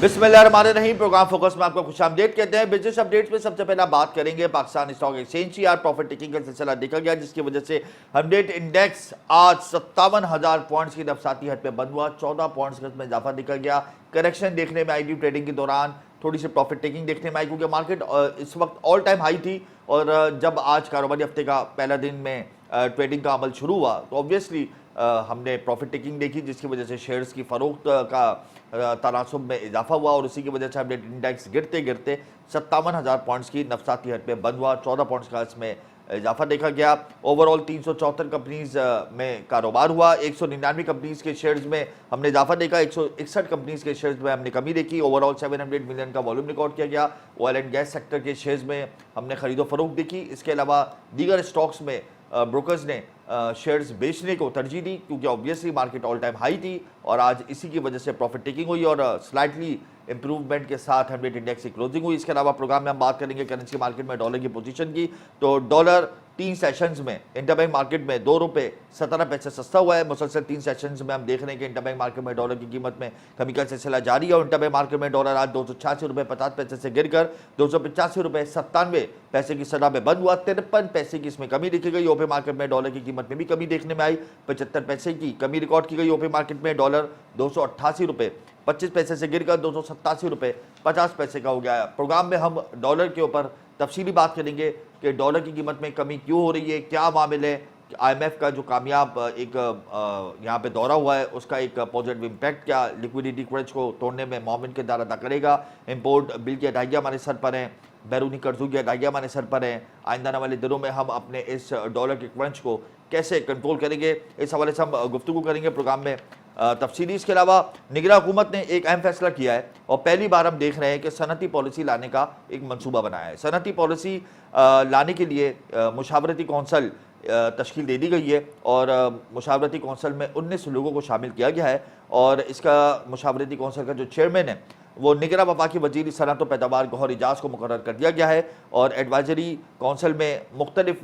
बिस्मिल्लाहिर्रहमानिर्रहीम। Programme focus में आपको खुशामदीद कहते हैं। बिजनेस अपडेट्स में सबसे पहले बात करेंगे पाकिस्तान स्टॉक एक्सचेंज की। आज प्रॉफिट टेकिंग का सिलसिला देखा गया, जिसकी वजह से हंड्रेड इंडेक्स आज 57,000 पॉइंट्स की नफसाती हद पे बंद हुआ। 14 पॉइंट्स का इसमें इजाफा देखा गया। करेक्शन देखने में आई थी ट्रेडिंग के दौरान, थोड़ी सी प्रॉफिट टेकिंग देखने में आई, क्योंकि मार्केट इस वक्त ऑल टाइम हाई थी। और जब आज कारोबारी हफ्ते का पहला दिन में ट्रेडिंग का अमल शुरू हुआ तो ऑब्वियसली हमने प्रॉफिट टेकिंग देखी, जिसकी वजह से शेयर्स की फरोख्त का तनासुब में इजाफा हुआ और उसी की वजह से हमने इंडेक्स गिरते गिरते 57,000 पॉइंट्स की नफसाती हद पे बंद हुआ। 14 पॉइंट्स का इसमें इजाफा देखा गया। ओवरऑल 374 कंपनीज में कारोबार हुआ। 199 कंपनीज के शेयर्स में हमने इजाफा देखा। 161 कंपनीज के शेयर्स में हमने कमी देखी। ओवरऑल 700 मिलियन का वॉल्यूम रिकॉर्ड किया गया। ऑयल एंड गैस सेक्टर के शेयर्स में हमने खरीदो फरोख्त देखी। इसके अलावा दीगर स्टॉक्स में ब्रोकर्स ने शेयर्स बेचने को तरजीह दी, क्योंकि obviously market all time high थी और आज इसी की वजह से प्रॉफिट टेकिंग हुई और स्लाइटली इंप्रूवमेंट के साथ हंड्रेड इंडेक्स की क्लोजिंग हुई। इसके अलावा प्रोग्राम में हम बात करेंगे करेंसी मार्केट में डॉलर की पोजीशन की। तो डॉलर 3 सेशंस में इंटरबैंक मार्केट में 2 रुपये 17 पैसे सस्ता हुआ है। मुसलसल 3 सेशंस में हम देख रहे हैं कि इंटरबैंक मार्केट में डॉलर की कीमत में कमी का सिलसिला जारी है और इंटरबैंक मार्केट में डॉलर आज 286 रुपये 50 पैसे से गिरकर 285 रुपये 97 पैसे की सतह में बंद हुआ। 53 पैसे की इसमें कमी देखी गई। ओपन मार्केट में डॉलर की कीमत में भी कमी देखने में आई। 75 पैसे की कमी रिकॉर्ड की गई। ओपन मार्केट में डॉलर 288 रुपये 25 पैसे से गिरकर 287 रुपये 50 पैसे का हो गया है। प्रोग्राम में हम डॉलर के ऊपर तफसीली बात करेंगे कि डॉलर की कीमत में कमी क्यों हो रही है, क्या मामले है। IMF का जो कामयाब एक यहाँ पे दौरा हुआ है, उसका एक पॉजिटिव इम्पैक्ट क्या लिक्विडिटी क्रंच को तोड़ने में मौमिन किरदार अदा करेगा। इंपोर्ट बिल की अदायगियाँ हमारे सर पर हैं, बैरूनी कर्जों की अदायगियाँ हमारे सर पर हैं। आइंदा आने वाले दिनों में हम अपने इस डॉलर के क्रंच को कैसे कंट्रोल करेंगे, इस हवाले से हम गुफ्तगू करेंगे प्रोग्राम में तफसीली। इसके अलावा निगरान हुकूमत ने एक अहम फैसला किया है और पहली बार हम देख रहे हैं कि सनती पॉलिसी लाने का एक मंसूबा बनाया है। सनती पॉलिसी लाने के लिए मुशावरती कौंसल तश्कील दे दी गई है और मुशावरती कौंसल में 19 लोगों को शामिल किया गया है और इसका मुशावरती कौंसल का जो चेयरमैन है वो निगरा वफाकी वजीर सनअत व पैदावार गौहर इजाज़ को मुकर्रर कर दिया गया है और एडवाइजरी कौंसल में मुख्तलिफ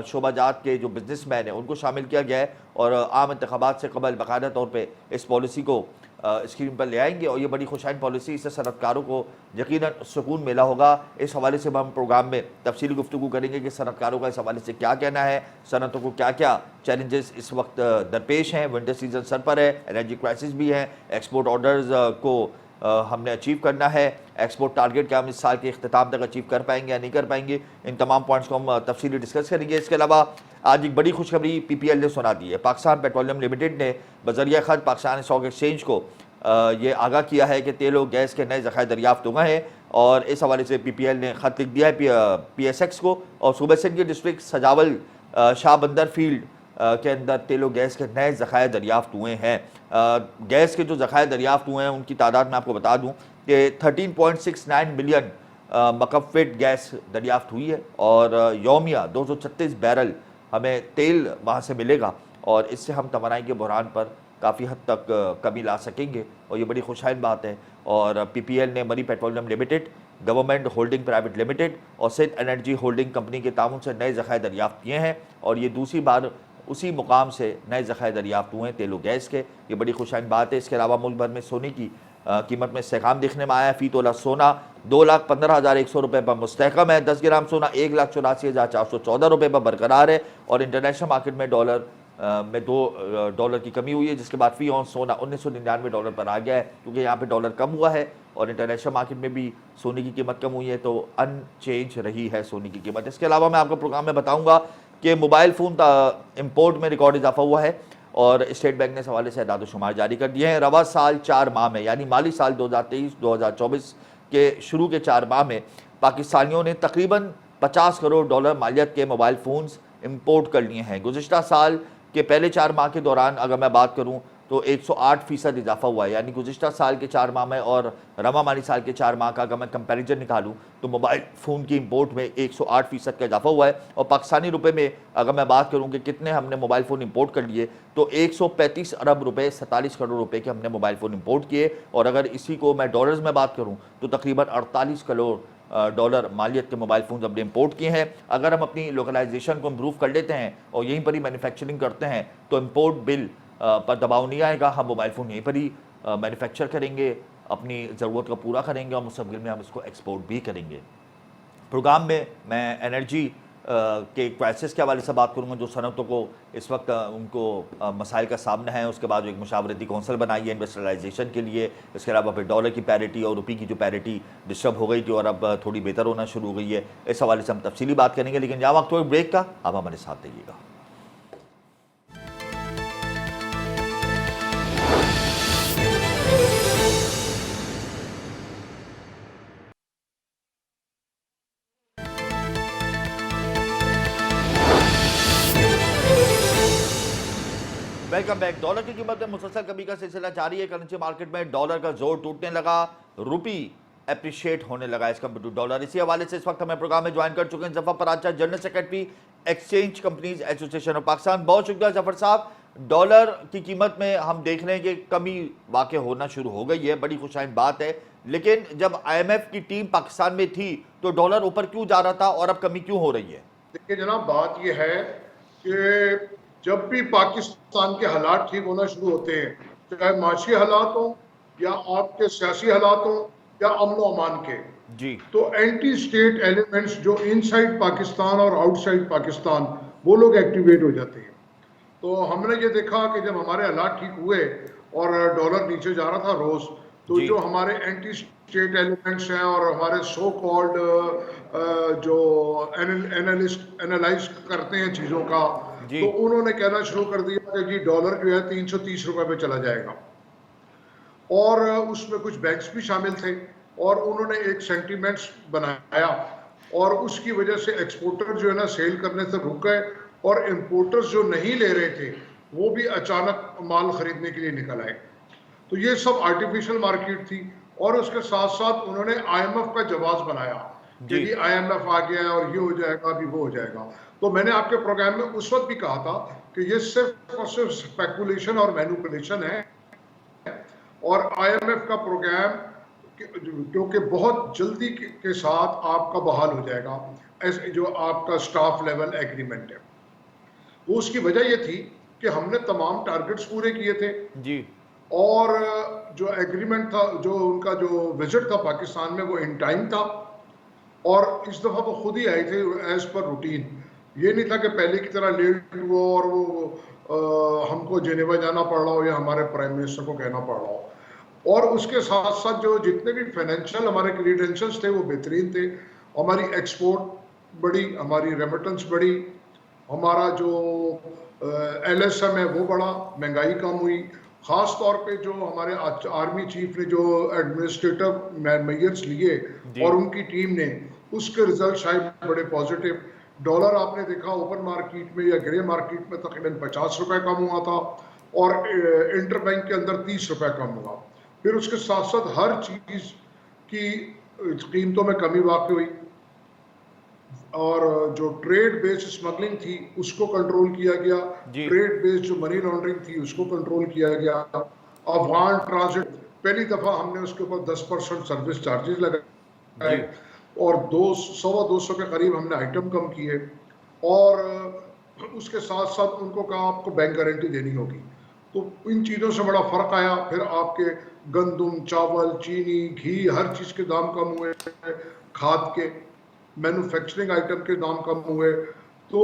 शोबाजात के जो बिजनेसमैन हैं उनको शामिल किया गया है और आम इंतखाबात से कबल बाकायदा तौर पर इस पॉलिसी को स्क्रीन पर ले आएंगे और ये बड़ी खुशाइन पॉलिसी, इससे सनअतकारों को यकीनन सुकून मिला होगा। इस हवाले से हम प्रोग्राम में तफसीली गुफ्तगू करेंगे कि सनअतकारों का इस हवाले से क्या कहना है, सनअतों को क्या क्या चैलेंजेस इस वक्त दरपेश हैं। विंटर सीजन सर पर है, एनर्जी क्राइसिस भी है, एक्सपोर्ट ऑर्डर्स को हमने अचीव करना है, एक्सपोर्ट टारगेट क्या हम इस साल के अख्ताम तक अचीव कर पाएंगे या नहीं कर पाएंगे। इन तमाम पॉइंट्स को हम तफसीली डिस्कस करेंगे। इसके अलावा आज एक बड़ी खुशखबरी PPL ने सुना दी है। पाकिस्तान पेट्रोलियम लिमिटेड ने बजरिया खत पाकिस्तान स्टॉक एक्सचेंज को ये आगाह किया है कि तेल और गैस के नए ज़खायर दरियाफ्त हुए हैं और इस हवाले से PPL ने ख़त लिख दिया है PSX को और सूबा सिंध के डिस्ट्रिक्ट सजावल शाह बंदर फील्ड के अंदर तेल और गैस के नए ज़खायर दरियाफ्त हुए हैं। गैस के जो ज़खायर दरियाफ्त हुए हैं उनकी तादाद मैं आपको बता दूं कि 13.69 मिलियन मकफ़िट गैस दरियाफ्त हुई है और यौमिया 236 बैरल हमें तेल वहाँ से मिलेगा और इससे हम तवानाई के बहरान पर काफ़ी हद तक कमी ला सकेंगे और ये बड़ी खुशहाल बात है। और PPL ने मरी petroleum limited, government holding private limited और सिंध एनर्जी होल्डिंग कंपनी के ताउन से नए ज़खायर दरियाफ्त किए हैं और ये दूसरी बार उसी मुकाम से नए ज़खायर दरियाफ्त हुए हैं तेल और गैस के। ये बड़ी खुशहाल बात है। इसके अलावा मुल्क भर में सोने की कीमत में इस्तेहकाम देखने में आया है। फ़ी तोला सोना 2,15,100 रुपये पर मुस्तहकम है। 10 ग्राम सोना 1,84,414 रुपये पर बरकरार है और इंटरनेशनल मार्केट में डॉलर में $2 की कमी हुई है, जिसके बाद फ़ी ऑन सोना $1999 पर आ गया है, क्योंकि यहाँ पे डॉलर कम हुआ है और इंटरनेशनल मार्केट में भी सोने की कीमत कम हुई है तो अनचेंज रही है सोने की कीमत। इसके अलावा मैं आपको प्रोग्राम में बताऊँगा कि मोबाइल फ़ोन इम्पोर्ट में रिकॉर्ड इजाफा हुआ है और स्टेट बैंक ने इस हवाले से अदाद शुमार जारी कर दिए हैं। रवा साल 4 माह में यानी माली साल 2023-2024 के शुरू के 4 माह में पाकिस्तानियों ने तकरीबन $50 करोड़ मालियत के मोबाइल फ़ोन्स इम्पोर्ट कर लिए हैं। गुज़िश्ता साल के पहले 4 माह के दौरान अगर मैं बात करूं तो 108% इजाफा हुआ है, यानी गुज़िश्ता साल के 4 माह में और रवा माली साल के 4 माह का अगर मैं कंपैरिजन निकालूं तो मोबाइल फ़ोन की इंपोर्ट में 108% का इजाफा हुआ है। और पाकिस्तानी रुपए में अगर मैं बात करूं कि कितने हमने मोबाइल फ़ोन इंपोर्ट कर लिए तो 135 अरब रुपए 47 करोड़ रुपए के हमने मोबाइल फ़ोन इंपोर्ट किए और अगर इसी को मैं डॉलर्स में बात करूँ तो तकरीबन 48 करोड़ डॉलर मालियत के मोबाइल फ़ोन हमने इंपोर्ट किए हैं। अगर हम अपनी लोकलाइजेशन को इम्प्रूव कर लेते हैं और यहीं पर ही मैन्युफैक्चरिंग करते हैं तो इम्पोर्ट बिल पर दबाव नहीं आएगा। हम मोबाइल फ़ोन यहीं पर ही मैन्युफैक्चर करेंगे अपनी ज़रूरत को पूरा करेंगे और मुस्तक़बिल में हम इसको एक्सपोर्ट भी करेंगे। प्रोग्राम में मैं एनर्जी के क्राइसिस के हवाले से बात करूंगा, जो सनतों को इस वक्त उनको मसाइल का सामना है। उसके बाद जो एक मुशावरती कौंसल बनाई है इन्वेस्टलाइजेशन के लिए। इसके अलावा फिर डॉलर की पैरिटी और रुपये की जो पैरिटी डिस्टर्ब हो गई थी और अब थोड़ी बेहतर होना शुरू हो गई है, इस हवाले से हम तफसीली बात करेंगे। लेकिन यहाँ वक्त थोड़े ब्रेक का, आप हमारे साथ रहिएगा। Welcome back. डॉलर की कीमत में मुसलसल कमी का सिलसिला जारी है। करेंसी मार्केट में डॉलर का जोर टूटने लगा, रुपी एप्रिशिएट होने लगा एज कम्पेयर टू डॉलर। इसी हवाले से इस वक्त हमें प्रोग्राम में ज्वाइन कर चुके हैं Zafar Paracha, general secretary exchange companies association of Pakistan. बहुत शुक्रिया जफर साहब। डॉलर की कीमत में हम देख रहे हैं कि कमी वाक़ई होना शुरू हो गई है, बड़ी खुशाइन बात है। लेकिन जब IMF की टीम पाकिस्तान में थी तो डॉलर ऊपर क्यों जा रहा था और अब कमी क्यों हो रही है? देखिए जनाब, बात यह है कि जब भी पाकिस्तान के हालात ठीक होना शुरू होते हैं, चाहे माशी हालात हो या आपके सियासी हालात हो या अमन अमान के जी, तो एंटी स्टेट एलिमेंट्स जो इनसाइड पाकिस्तान और आउटसाइड पाकिस्तान वो लोग एक्टिवेट हो जाते हैं। तो हमने ये देखा कि जब हमारे हालात ठीक हुए और डॉलर नीचे जा रहा था रोज, तो जो हमारे एंटी स्टेट एलिमेंट्स हैं और हमारे सो कॉल्ड जो एनालाइज करते हैं चीज़ों का, तो उन्होंने कहना शुरू कर दिया कि जी डॉलर जो है 330 रुपए पे चला जाएगा। और उसमें कुछ बैंक्स भी शामिल थे और उन्होंने एक सेंटीमेंट्स बनाया और उसकी वजह से एक्सपोर्टर जो है ना सेल करने से रुक गए और इम्पोर्टर्स जो नहीं ले रहे थे वो भी अचानक माल खरीदने के लिए निकल आए। तो ये सब आर्टिफिशियल मार्केट थी। और उसके साथ साथ उन्होंने IMF का जवाब बनाया कि IMF आ गया है और ये हो जाएगा, अभी वो हो जाएगा। तो मैंने आपके प्रोग्राम में उस वक्त भी कहा था कि ये सिर्फ और सिर्फ स्पेकुलेशन और मैनिपुलेशन है और IMF का प्रोग्राम क्योंकि बहुत जल्दी के साथ आपका बहाल हो जाएगा, ऐसे जो आपका स्टाफ लेवल एग्रीमेंट है। वो उसकी वजह ये थी कि हमने तमाम टारगेट्स पूरे किए थे जी, और जो एग्रीमेंट था, जो उनका जो विजिट था पाकिस्तान में, वो इन टाइम था और इस दफ़ा वो खुद ही आए थे एज पर रूटीन। ये नहीं था कि पहले की तरह लेट हुआ और वो हमको जेनेवा जाना पड़ रहा हो या हमारे प्राइम मिनिस्टर को कहना पड़ रहा हो। और उसके साथ साथ जो जितने भी फाइनेंशियल हमारे क्रीडेंशियल्स थे वो बेहतरीन थे। हमारी एक्सपोर्ट बढ़ी, हमारी रेमिटेंस बढ़ी, हमारा जो LSM है वो बढ़ा, महंगाई कम हुई। खास तौर पे जो हमारे आर्मी चीफ ने जो एडमिनिस्ट्रेटिव मेजर्स लिए और उनकी टीम ने, उसके रिजल्ट शायद बड़े पॉजिटिव। डॉलर आपने देखा ओपन मार्केट में या ग्रे मार्केट में तकरीबन 50 रुपए कम हुआ था और इंटरबैंक के अंदर 30 रुपए कम हुआ। फिर उसके साथ साथ हर चीज की कीमतों में कमी वाक़ई हुई और जो ट्रेड बेस्ड स्मगलिंग थी उसको कंट्रोल किया गया, ट्रेड बेस्ड जो मनी लॉन्ड्रिंग थी उसको कंट्रोल किया गया। अफगान ट्रांजिट पहली दफा हमने उसके ऊपर 10% सर्विस चार्जेस लगाए और 200 के करीब हमने आइटम कम किए और उसके साथ साथ उनको कहा आपको बैंक गारंटी देनी होगी। तो इन चीज़ों से बड़ा फर्क आया। फिर आपके गंदम, चावल, चीनी, घी, हर चीज़ के दाम कम हुए, खाद के, मैन्युफैक्चरिंग आइटम के दाम कम हुए। तो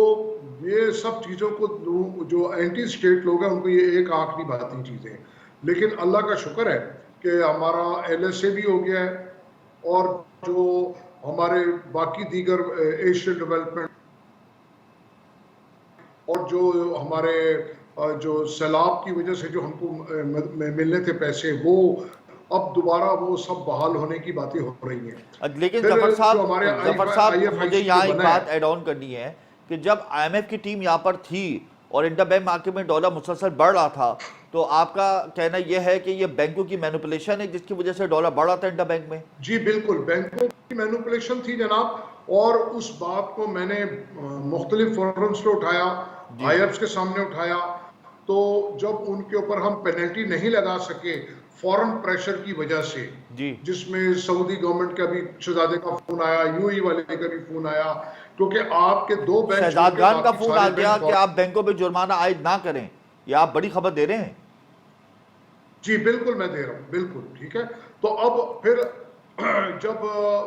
ये सब चीज़ों को जो एंटी स्टेट लोग हैं उनको ये एक आंख नहीं भाती चीज़ें। लेकिन अल्लाह का शुक्र है कि हमारा LSA भी हो गया है और जो हमारे बाकी दीगर एशियन डेवलपमेंट और जो हमारे जो सैलाब की वजह से जो हमको मिलने थे पैसे, वो अब दोबारा वो सब बहाल होने की बातें हो रही हैं। लेकिन जफर साहब मुझे यहाँ एक बात ऐड ऑन करनी है कि जब IMF की टीम यहाँ पर थी और इंटरबैंक मार्केट में डॉलर मुसलसल बढ़ रहा था, तो आपका कहना यह है कि ये बैंकों की मैनिपुलेशन है जिसकी वजह से डॉलर बढ़ रहा था इंटरबैंक में? जी बिल्कुल, बैंकों की मैनिपुलेशन थी जनाब। और उस बात को मैंने मुख्तलिफ फोरम्स पे उठाया, IMF के सामने उठाया। तो जब उनके ऊपर हम पेनल्टी नहीं लगा सके फॉरेन प्रेशर की वजह से, जिसमें सऊदी गवर्नमेंट का भी शहजादे का फोन आया, UAE वाले का भी फोन आया, क्योंकि आपके दो बैंक शहजाद का फोन आ गया कि आप बैंकों पे जुर्माना आयद ना करें। ये आप बड़ी खबर दे रहे हैं। जी बिल्कुल मैं दे रहा हूँ, बिल्कुल ठीक है। तो अब फिर जब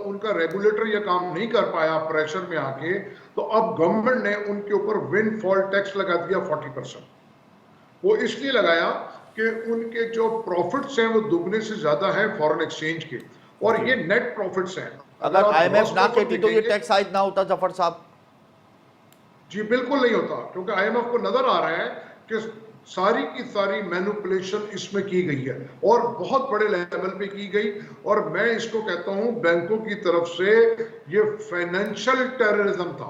उनका रेगुलेटर ये काम नहीं कर पाया प्रेशर में आके, तो अब गवर्नमेंट ने उनके ऊपर विंडफॉल टैक्स लगा दिया 40%। वो इसलिए लगाया कि उनके जो प्रॉफिट्स हैं वो दुगने से ज्यादा है फॉरेन एक्सचेंज के, और जी, ये नेट प्रॉफिट्स हैं। अगर अगर आप आईएमएफ ग्रॉस ना प्रॉफिट कहती तो ये देखेंगे, टैक्स आयद ना होता जफर साहब। जी बिल्कुल नहीं होता, क्योंकि आईएमएफ को नजर आ रहा है कि सारी की सारी मैनिपुलेशन इसमें की गई है और बहुत बड़े लेवल पे की गई। और मैं इसको कहता हूं बैंकों की तरफ से ये फाइनेंशियल टेररिज्म था,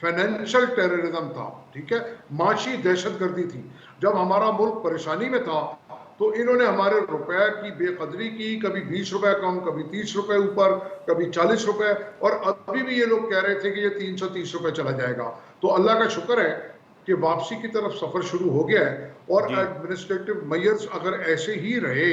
फाइनेंशियल टेररिज्म था, ठीक है, माशी दहशतगर्दी थी। जब हमारा मुल्क परेशानी में था तो इन्होंने हमारे रुपए की बेकदरी की, कभी 20 रुपए कम, कभी 30 रुपए ऊपर, कभी 40 रुपए, और अभी भी ये लोग कह रहे थे कि ये 330 रुपए चला जाएगा। तो अल्लाह का शुक्र है कि वापसी की तरफ सफर शुरू हो गया है, और जी, एडमिनिस्ट्रेटिव मेजर्स अगर ऐसे ही रहे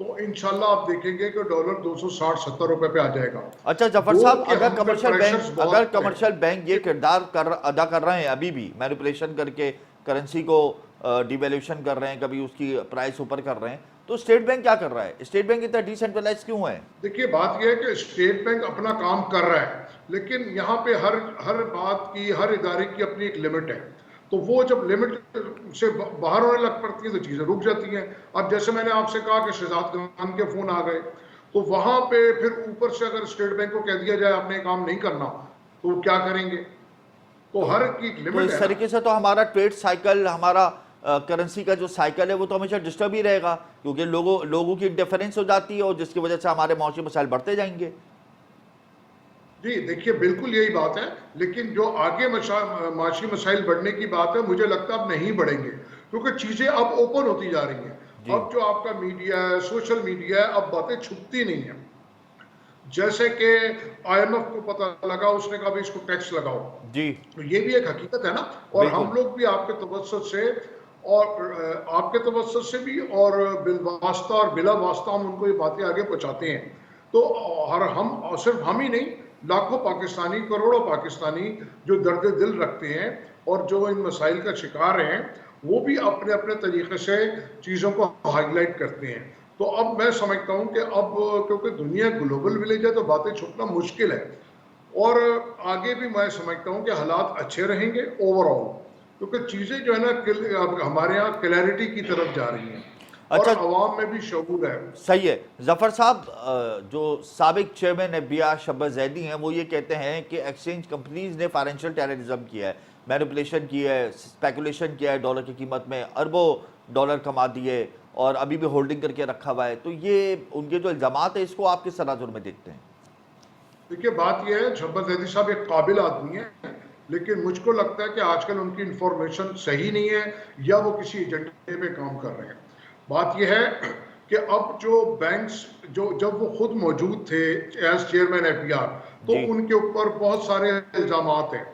तो इंशाल्लाह आप देखेंगे कि डॉलर 260-70 रुपए पे आ जाएगा। अच्छा जफर वो साहब, कि हम पे प्रेशर्स अगर बहुत है कमर्शियल बैंक ये किरदार अदा कर रहे हैं अभी भी, मैनिपुलेशन करके करेंसी को डिवैल्यूएशन कर रहे हैं, कभी उसकी प्राइस ऊपर कर रहे हैं, तो स्टेट बैंक क्या कर रहा है? स्टेट बैंक इतना डिसेंट्रलाइज क्यों है? देखिए बात यह है कि स्टेट बैंक अपना काम कर रहा है, लेकिन यहाँ पे हर हर बात की, हर इदारे की अपनी एक लिमिट है। तो वो जब लिमिट से बाहर होने लग पड़ती है तो चीजें रुक जाती हैं। अब जैसे मैंने आपसे कहा कि शहजाद खान के फोन आ गए, तो वहां पे फिर ऊपर से अगर स्टेट बैंक को कह दिया जाए आपने काम नहीं करना, तो वो क्या करेंगे? तो तो हर की एक तो लिमिट इस है ना। तरीके से तो हमारा ट्रेड साइकिल, हमारा करेंसी का जो साइकिल है वो तो हमेशा डिस्टर्ब ही रहेगा, क्योंकि लोगों की इंटरफेरेंस हो जाती है और जिसकी वजह से हमारे मौसमी मसाइल बढ़ते जाएंगे। जी देखिए बिल्कुल यही बात है, लेकिन जो आगे माशी मसाइल बढ़ने की बात है, मुझे लगता है अब नहीं बढ़ेंगे, क्योंकि चीजें अब ओपन होती जा रही हैं। जी, अब जो आपका मीडिया है, सोशल मीडिया है, अब बातें छुपती नहीं है। जैसे कि आईएमएफ को पता लगा, उसने कहा भाई इसको टैक्स लगाओ, जी, तो ये भी एक हकीकत है ना। और हम बिल्कुल, लोग भी आपके तवज्जुह से, और आपके तवज्जुह से भी, और बिलवास्ता और बिला वास्ता हम उनको ये बातें आगे पहुंचाते हैं। तो हर हम, और सिर्फ हम ही नहीं, लाखों पाकिस्तानी, करोड़ों पाकिस्तानी जो दर्द दिल रखते हैं और जो इन मसाइल का शिकार हैं, वो भी अपने अपने तरीके से चीज़ों को हाईलाइट करते हैं। तो अब मैं समझता हूँ कि अब क्योंकि दुनिया ग्लोबल विलेज है तो बातें छुपना मुश्किल है, और आगे भी मैं समझता हूँ कि हालात अच्छे रहेंगे ओवरऑल, क्योंकि चीज़ें जो है ना अब हमारे यहाँ क्लैरिटी की तरफ जा रही हैं और अच्छा, आवाम में भी शऊर है। सही है। जफर साहब, जो साबिक चेयरमैन एफबीआई शब्बत जैदी हैं, वो ये कहते हैं कि एक्सचेंज कंपनीज ने फाइनेंशियल टेररिज्म किया है, मैनिपुलेशन किया है, स्पेकुलेशन किया है, डॉलर की कीमत में अरबों डॉलर कमा दिए और अभी भी होल्डिंग करके रखा हुआ है। तो ये उनके जो इल्जामात है, इसको आप किस तनाजुर में देखते हैं? देखिए बात यह है, शब्बत जैदी साहब एक काबिल आदमी है, लेकिन मुझको लगता है कि आजकल उनकी इंफॉर्मेशन सही नहीं है, या वो किसी एजेंडे पे काम कर रहे हैं। बात यह है कि अब जो बैंक्स, जो जब वो खुद मौजूद थे एज चेयरमैन एफबीआई, तो जी, उनके ऊपर बहुत सारे इल्जामात हैं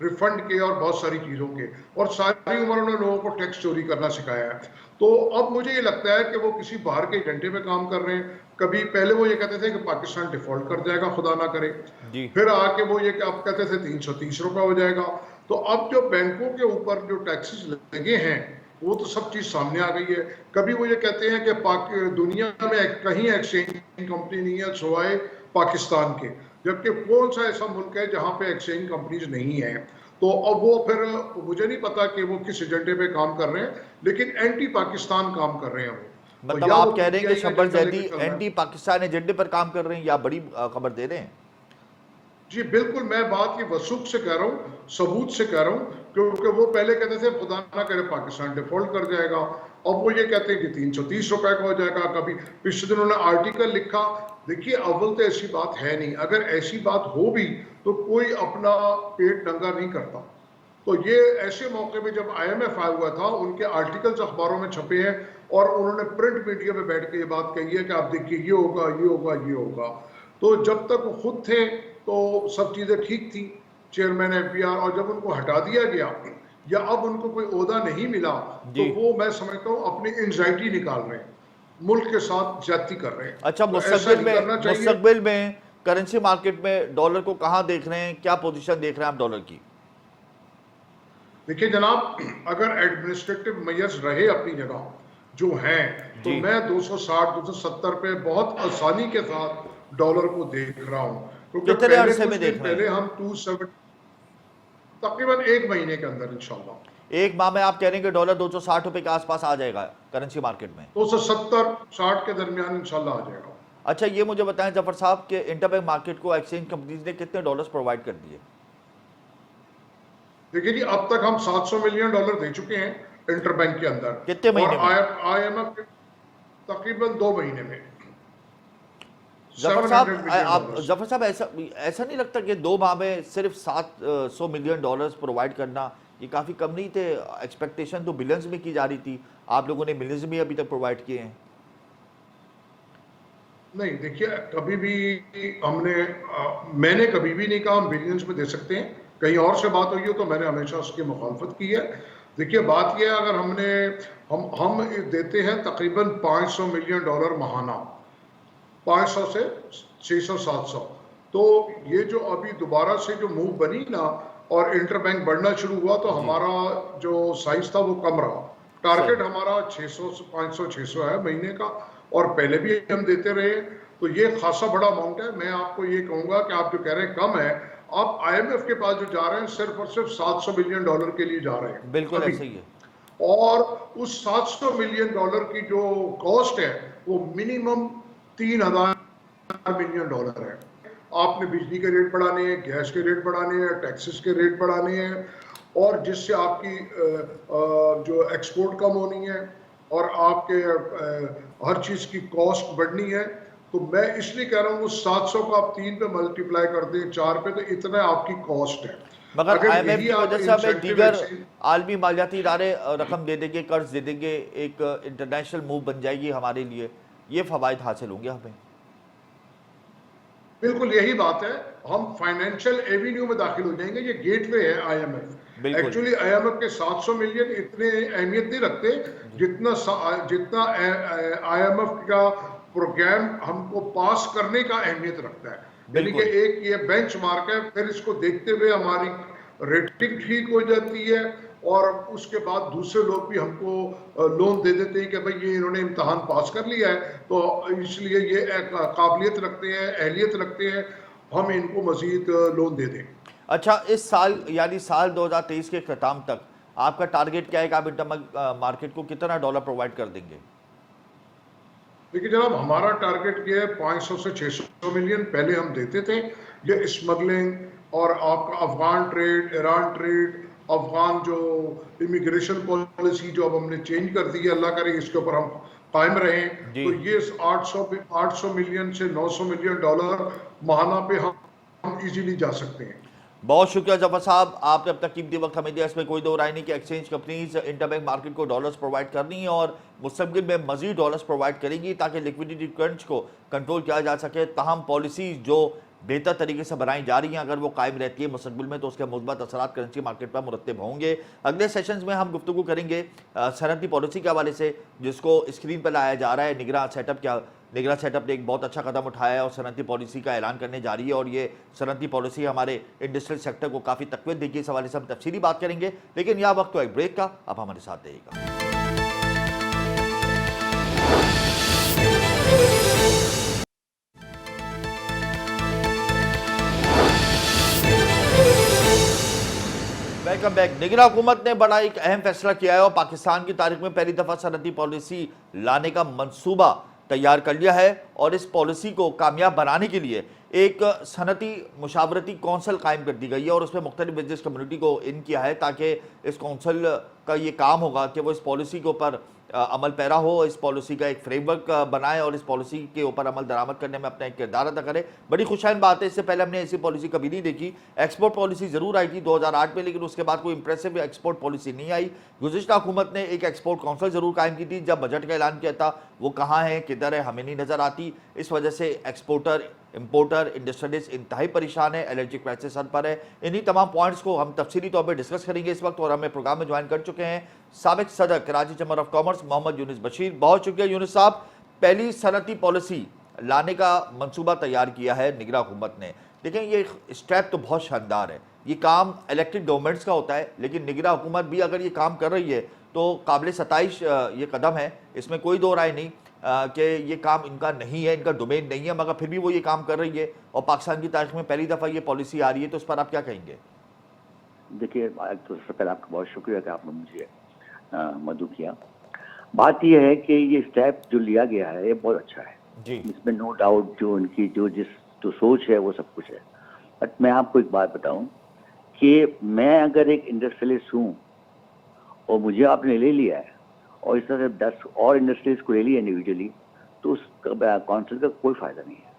रिफंड के और बहुत सारी चीज़ों के, और सारी उम्र उन्होंने लोगों को टैक्स चोरी करना सिखाया है। तो अब मुझे ये लगता है कि वो किसी बाहर के एजेंडे पे काम कर रहे हैं। कभी पहले वो ये कहते थे कि पाकिस्तान डिफॉल्ट कर जाएगा, खुदा ना करे, जी, फिर आके वो ये अब कहते थे 330 रुपए हो जाएगा। तो अब जो बैंकों के ऊपर जो टैक्सेस लगे हैं, वो तो सब चीज सामने आ गई है। कभी वो ये कहते हैं कि दुनिया में कहीं एक्सचेंज कंपनी नहीं है सिवाय पाकिस्तान के, जबकि कौन सा ऐसा मुल्क है जहां पे एक्सचेंज कंपनीज नहीं है। तो अब वो फिर, मुझे नहीं पता कि वो किस एजेंडे पे काम कर रहे हैं, लेकिन एंटी पाकिस्तान काम कर रहे हैं वो। तो मतलब या वो आप कह रहे हैं कि पीटीआई का शब्बर एजेंडा जैदी लेके चल रहा है। एंटी पाकिस्तान एजेंडे पर काम कर रहे हैं, या बड़ी खबर दे रहे हैं? जी बिल्कुल, मैं बात ये वसूख से कह रहा हूँ, सबूत से कह रहा हूँ, क्योंकि वो पहले कहते थे खुदा ना करे पाकिस्तान डिफॉल्ट कर जाएगा, अब वो ये कहते हैं कि 330 रुपए का हो जाएगा। कभी पिछले दिनों उन्होंने आर्टिकल लिखा। देखिए अव्वल तो ऐसी बात है नहीं, अगर ऐसी बात हो भी तो कोई अपना पेट नंगा नहीं करता। तो ये ऐसे मौके में जब आईएमएफ आया हुआ था, उनके आर्टिकल्स अखबारों में छपे हैं, और उन्होंने प्रिंट मीडिया में बैठ के ये बात कही है कि आप देखिए ये होगा, ये होगा, ये होगा। तो जब तक वो खुद थे तो सब चीज़ें ठीक थी, चेयरमैन एफबीआई, और जब उनको हटा दिया गया या अब उनको कोई ओहदा नहीं मिला, तो जी। वो मैं समझता हूँ अपनी एंजाइटी निकाल रहे हैं, मुल्क के साथ ज्यादती कर रहे हैं। अच्छा, तो ऐसा नहीं करना चाहिए। मुस्तकबिल में करेंसी मार्केट में डॉलर को कहाँ देख रहे हैं, क्या पोजीशन देख रहे हैं आप डॉलर की? देखिए जनाब, अगर एडमिनिस्ट्रेटिव मेजर्स रहे अपनी जगह, जो हैं, तो जी मैं 260 270 पे बहुत आसानी के साथ डॉलर को देख रहा हूं, क्योंकि कितने पहले अरसे कुछ में दिन देख रहे पहले हैं? हम 270 तकरीबन एक महीने के अंदर इंशाल्लाह एक माह में आप कह रहे हैं कि डॉलर 260 रुपए के आसपास आ जाएगा करेंसी मार्केट में? 270-60 के दरमियान इंशाल्लाह आ जाएगा। अच्छा, ये मुझे बताएं जफर साहब कि इंटरबैंक मार्केट को एक्सचेंज कंपनीज ने कितने डॉलर्स प्रोवाइड कर दिए? देखिए जी, अब तक हम 700 मिलियन डॉलर दे चुके हैं इंटरबैंक के कितने अंदर, और महीने में? IMF तकरीबन 2 महीने में जफर साहब 700 मिलियन आप डॉलर्स। जफर साहब ऐसा ऐसा नहीं लगता कि 2 माह में सिर्फ 700 मिलियन डॉलर्स प्रोवाइड करना ये काफ़ी कम नहीं थे? एक्सपेक्टेशन तो बिलियंस में की जा रही थी, आप लोगों ने मिलियंस में अभी तक प्रोवाइड किए हैं। नहीं, देखिए, कभी भी मैंने कभी भी नहीं कहा हम बिलियंस में दे सकते हैं। कहीं और से बात हुई हो तो मैंने हमेशा उसकी मुखालफत की है। देखिए, बात यह है, अगर हम देते हैं तकरीबन 500 मिलियन डॉलर महाना, 500 से 600-700, तो ये जो अभी दोबारा से जो मूव बनी ना और इंटरबैंक बढ़ना शुरू हुआ, तो जी हमारा जो साइज था वो कम रहा। सही। टारगेट हमारा 600 500-600 है महीने का, और पहले भी हम देते रहे, तो ये खासा बड़ा अमाउंट है। मैं आपको ये कहूंगा कि आप जो कह रहे हैं कम है, आप IMF के पास जो जा रहे हैं सिर्फ और सिर्फ 700 मिलियन डॉलर के लिए जा रहे हैं बिल्कुल अभी, ऐसे ही है। और उस 700 मिलियन डॉलर की जो कॉस्ट है वो मिनिमम 3000 मिलियन डॉलर है। आपने बिजली के रेट बढ़ाने हैं, गैस के रेट बढ़ाने हैं, टैक्सेस के रेट बढ़ाने हैं, और जिससे आपकी जो एक्सपोर्ट कम होनी है और आपके हर चीज की कॉस्ट बढ़नी है। तो मैं इसलिए कह रहा हूँ, वो 700 को आप 3 पे मल्टीप्लाई कर दें, 4 पे, तो इतना आपकी कॉस्ट है। मगर अगर आईएमएफ यही की आप वजह से हमें इंसेंटिव दीगर एक्सचेंज, आलमी मालियाती इदारे रकम दे देंगे, कर्ज दे देंगे, एक इंटरनेशनल मूव बन जाएगी हमारे लिए, ये फवायद हासिल होंगे हमें। बिल्कुल यही बात है, हम फाइनेंशियल एवेन्यू में दाखिल हो जाएंगे। ये गेटवे है IMF। बिल्कुल। एक्चुअली IMF के 700 मिलियन इतने अहमियत नहीं रखते जी जितना IMF का प्रोग्राम हमको पास करने का अहमियत रखता है। यानी कि बिल्कुल। एक ये बेंचमार्क है, फिर इसको देखते हुए हमारी रेटिंग ठीक हो जाती है, और उसके बाद दूसरे लोग भी हमको लोन दे देते हैं कि भाई ये इन्होंने इम्तहान पास कर लिया है, तो इसलिए ये एक काबिलियत रखते हैं, अहलियत रखते हैं, हम इनको मजीद लोन दे दें। अच्छा, इस साल यानी साल 2023 के ख़त्म तक आपका टारगेट क्या है कि आप इंटरबैंक मार्केट को कितना डॉलर प्रोवाइड कर देंगे? देखिए जनाब, हमारा टारगेट ये है 500 से 600 मिलियन पहले हम देते थे। ये स्मगलिंग और आपका Afghan trade, Iran trade, Afghan जो इमिग्रेशन पॉलिसी जो अब हमने चेंज कर दी है, अल्लाह करे इसके ऊपर हम कायम रहें, जी तो ये 800 मिलियन से 900 मिलियन डॉलर महाना पे हम इजीली जा सकते हैं। बहुत शुक्रिया जफर साहब, आपने अब तक कीमती वक्त हमें दिया। इसमें कोई दो राय नहीं कि एक्सचेंज कंपनीज इंटरबैंक मार्केट को डॉलर्स प्रोवाइड कर रही हैं और मुस्तकबिल में मजीद डॉलर्स प्रोवाइड करेंगी ताकि लिक्विडिटी क्रंच को कंट्रोल किया जा सके। ताहम पॉलिसी जो बेहतर तरीके से बनाई जा रही हैं, अगर वो कायम रहती है मुस्तकबिल में, तो उसके मुस्बत असरात करेंसी मार्केट पर मुरतब होंगे। अगले सेशंस में हम गुफ्तगू करेंगे सनती पॉलिसी के हवाले से, जिसको स्क्रीन पर लाया जा रहा है। निगरान सेटअप ने एक बहुत अच्छा कदम उठाया है और सनती पॉलिसी का ऐलान करने जा रही है, और ये सनती पॉलिसी हमारे इंडस्ट्रियल सेक्टर को काफ़ी तकवीत देगी। इस हवाले से हम तफसीली बात करेंगे, लेकिन यह वक्त तो एक ब्रेक का, आप हमारे साथ रहिएगा। Welcome back. निगरान हुकूमत ने बड़ा एक अहम फैसला किया है और पाकिस्तान की तारीख में पहली दफ़ा सनती पॉलिसी लाने का मंसूबा तैयार कर लिया है, और इस पॉलिसी को कामयाब बनाने के लिए एक सनती मुशावरती कौंसल कायम कर दी गई है और उसमें मुख्तलिफ बिजनेस कम्युनिटी को इन किया है, ताकि इस कौंसल का ये काम होगा कि वो इस पॉलिसी के ऊपर अमल पैरा हो, इस पॉलिसी का एक फ्रेमवर्क बनाए और इस पॉलिसी के ऊपर अमल दरामद करने में अपना एक किरदार अदा करे। बड़ी खुशहाल बात है, इससे पहले हमने ऐसी पॉलिसी कभी नहीं देखी। एक्सपोर्ट पॉलिसी ज़रूर आई थी 2008 में, लेकिन उसके बाद कोई इंप्रेसिव एक्सपोर्ट पॉलिसी नहीं आई। गुज़िश्ता हुकूमत ने एक एक्सपोर्ट काउंसिल ज़रूर कायम की थी। जब बजट का ऐलान किया था, वो कहाँ है, किधर है, हमें नहीं नज़र आती। इस वजह से एक्सपोर्टर, इंपोर्टर, इंडस्ट्रियलिस्ट इंतहाई परेशान है, एलर्जी क्राइसिस सर पर है। इन्हीं तमाम पॉइंट्स को हम तफसीली तौर पर डिस्कस करेंगे इस वक्त, और हमें प्रोग्राम में ज्वाइन कर चुके हैं साबिक सदर Karachi chamber of commerce Mohammad Yunus Bashir. बहुत शुक्रिया यूनुस साहब। पहली सनती पॉलिसी लाने का मंसूबा तैयार किया है निगरान हुकूमत ने। देखें, ये स्टेप तो बहुत शानदार है। ये काम इलेक्टेड गवर्नमेंट्स का होता है, लेकिन निगरान हुकूमत भी अगर ये काम कर रही है तो काबिल सताइश ये कदम है, इसमें कोई दो राय नहीं कि ये काम इनका नहीं है, इनका डोमेन नहीं है, मगर फिर भी वो ये काम कर रही है और पाकिस्तान की तारीख में पहली दफ़ा ये पॉलिसी आ रही है, तो उस पर आप क्या कहेंगे? देखिए, तो सबसे पहले आपका बहुत शुक्रिया कि आपने मुझे मदद किया। बात यह है कि ये स्टेप जो लिया गया है ये बहुत अच्छा है जी। इसमें नो डाउट जो उनकी जो सोच है वो सब कुछ है। बट मैं आपको एक बात बताऊं कि मैं अगर एक इंडस्ट्रियलिस्ट हूँ और मुझे आपने ले लिया है और इस तरह से 10 और इंडस्ट्रीज को ले लिया इंडिविजुअली, तो उस काउंसिल का कोई फायदा नहीं है।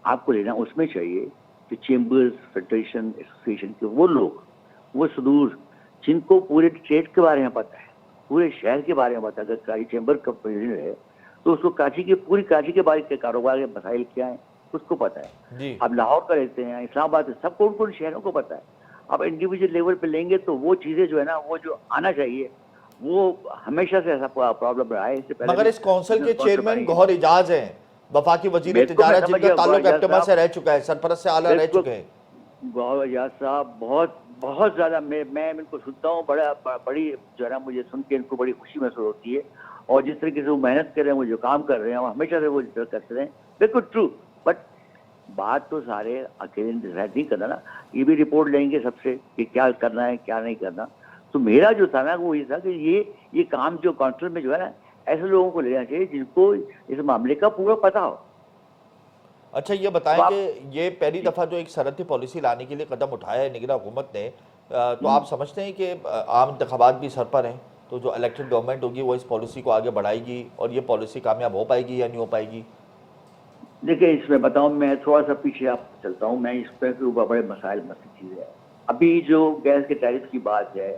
आपको लेना उसमें चाहिए कि चेंबर्स, फेडरेशन, एसोसिएशन के वो लोग, वो सुदूर जिनको पूरे स्टेट के बारे में पता है, पूरे शहर के बारे में पता है। अगर कराची चेंबर का प्रेसिडेंट है तो उसको पूरी कराची के बारे के कारोबार के मसाइल क्या है उसको पता है। अब लाहौर का लेते हैं, इस्लामाबाद से, सब कौन शहरों को पता है। अब इंडिविजुअल लेवल पे लेंगे तो वो चीजें जो है ना, वो जो आना चाहिए, वो हमेशा से ऐसा प्रॉब्लम रहा है। इससे पहले मगर इस काउंसिल के चेयरमैन गौहर इजाज हैं, वफाकी वजीर तिजारत, जिनका ताल्लुक एप्टेमा से रह चुका है, सरपरस्त से आला रह चुके हैं। गौहर इजाज साहब बहुत ज्यादा मैं इनको सुनता हूँ, बड़ी जो है ना, मुझे सुन के इनको बड़ी खुशी महसूस होती है। और जिस तरीके से वो मेहनत कर रहे हैं, वो जो काम कर रहे हैं, वो हमेशा से वो करते रहे, बिल्कुल ट्रू। बट बात तो सारे अकेले डिसाइड नहीं करना ना, ये भी रिपोर्ट लेंगे सबसे कि क्या करना है क्या नहीं करना। तो मेरा जो था ना वो ये था कि ये काम जो काउंसिल में जो है ना, ऐसे लोगों को लेना चाहिए जिनको इस मामले का पूरा पता हो। अच्छा, ये बताएं कि ये पहली दफ़ा जो एक सरहदी पॉलिसी लाने के लिए कदम उठाया है निगरान हुकूमत ने, तो आप समझते हैं कि आम इंतखाबात भी सर पर हैं, तो जो इलेक्टेड गवर्नमेंट होगी वो इस पॉलिसी को आगे बढ़ाएगी और ये पॉलिसी कामयाब हो पाएगी या नहीं हो पाएगी? देखिए, इसमें बताऊं, मैं थोड़ा सा पीछे आप चलता हूं। मैं इस पर के ऊपर बड़े मसाइल मसली चीज़ है। अभी जो गैस के टैरिफ की बात है,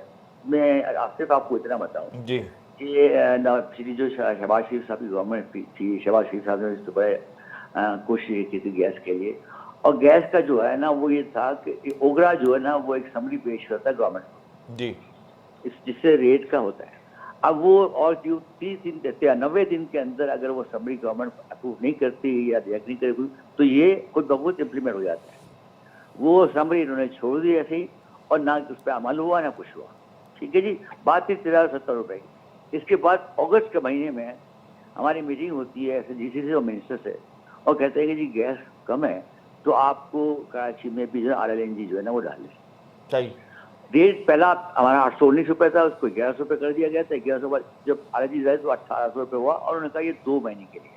मैं सिर्फ आपको इतना बताऊं जी कि जो शहबाज शरीफ साहब की गवर्नमेंट थी, शहबाज शरीफ साहब ने इस बड़े कोशिश की थी गैस के लिए। और गैस का जो है ना वो ये था कि ओगरा जो है ना वो एक समरी पेश करता है गवर्नमेंट को जी, जिससे रेट का होता है। अब वो और जो 30 दिन देते हैं, 90 दिन के अंदर अगर वो समरी गवर्नमेंट अप्रूव नहीं करती या रिएक्ट नहीं करेगी तो ये खुद ब खुद इम्प्लीमेंट हो जाता है। वो समरी इन्होंने छोड़ दी ऐसे ही, और ना उस पर अमल हुआ ना कुछ हुआ। ठीक है जी, बात थी 1370 रुपये की। इसके बाद अगस्त के महीने में हमारी मीटिंग होती है ऐसे GC से और मिनिस्टर से, और कहते हैं कि जी गैस कम है तो आपको कराची में भी जो RLNG जो है ना वो डाले। सही। रेट पहला हमारा 819 रुपये था, उसको 1100 रुपये कर दिया गया था। 1100 बाद जब RLNG जाए तो 1800 रुपये हुआ, और उन्होंने कहा ये 2 महीने के लिए।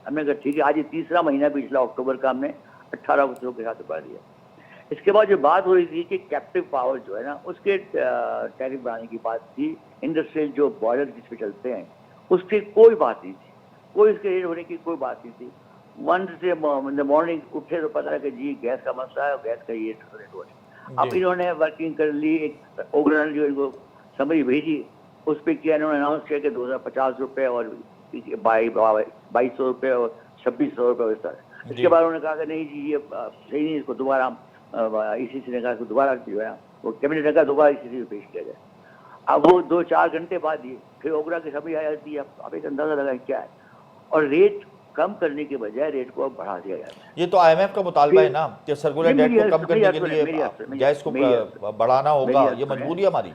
हमने कहा ठीक है, आज ये तीसरा महीना पिछला अक्टूबर का हमने 1800 के साथ बढ़ा दिया। इसके बाद जो बात हो रही थी कि कैप्टिव पावर जो है ना उसके टैरिफ बढ़ाने की बात थी। इंडस्ट्रियल जो बॉयलर जिस पे चलते हैं उसकी कोई बात नहीं थी, कोई इसके रेट होने की कोई बात नहीं थी। वन से मॉर्निंग उठे तो पता लगा कि जी गैस का मसला है और गैस का ये रेट हो रहा है। अब इन्होंने वर्किंग कर ली, एक ओग्रन जो इनको समरी भेजी, उस पर किया इन्होंने अनाउंस किया कि 2050 रुपये और 2200 रुपये और 2600 रुपये इस तरह। इसके बाद उन्होंने कहा कि नहीं जी ये सही नहीं, इसको दोबारा ICC ने कहा इसको दोबारा जो है वो कैबिनेट ने कहा दोबारा ICC में पेश किया जाए। अब वो 2-4 घंटे बाद ही फिर ओगरा की समरी आ जाती है। अब एक अंदाजा लगा क्या है, और रेट कम करने के बजाय रेट को अब बढ़ा दिया जाता है। ये तो IMF का मुतालबा है ना कि सर्कुलर डेट को कम करने के लिए गैस को बढ़ाना होगा, ये मजबूरी है हमारी।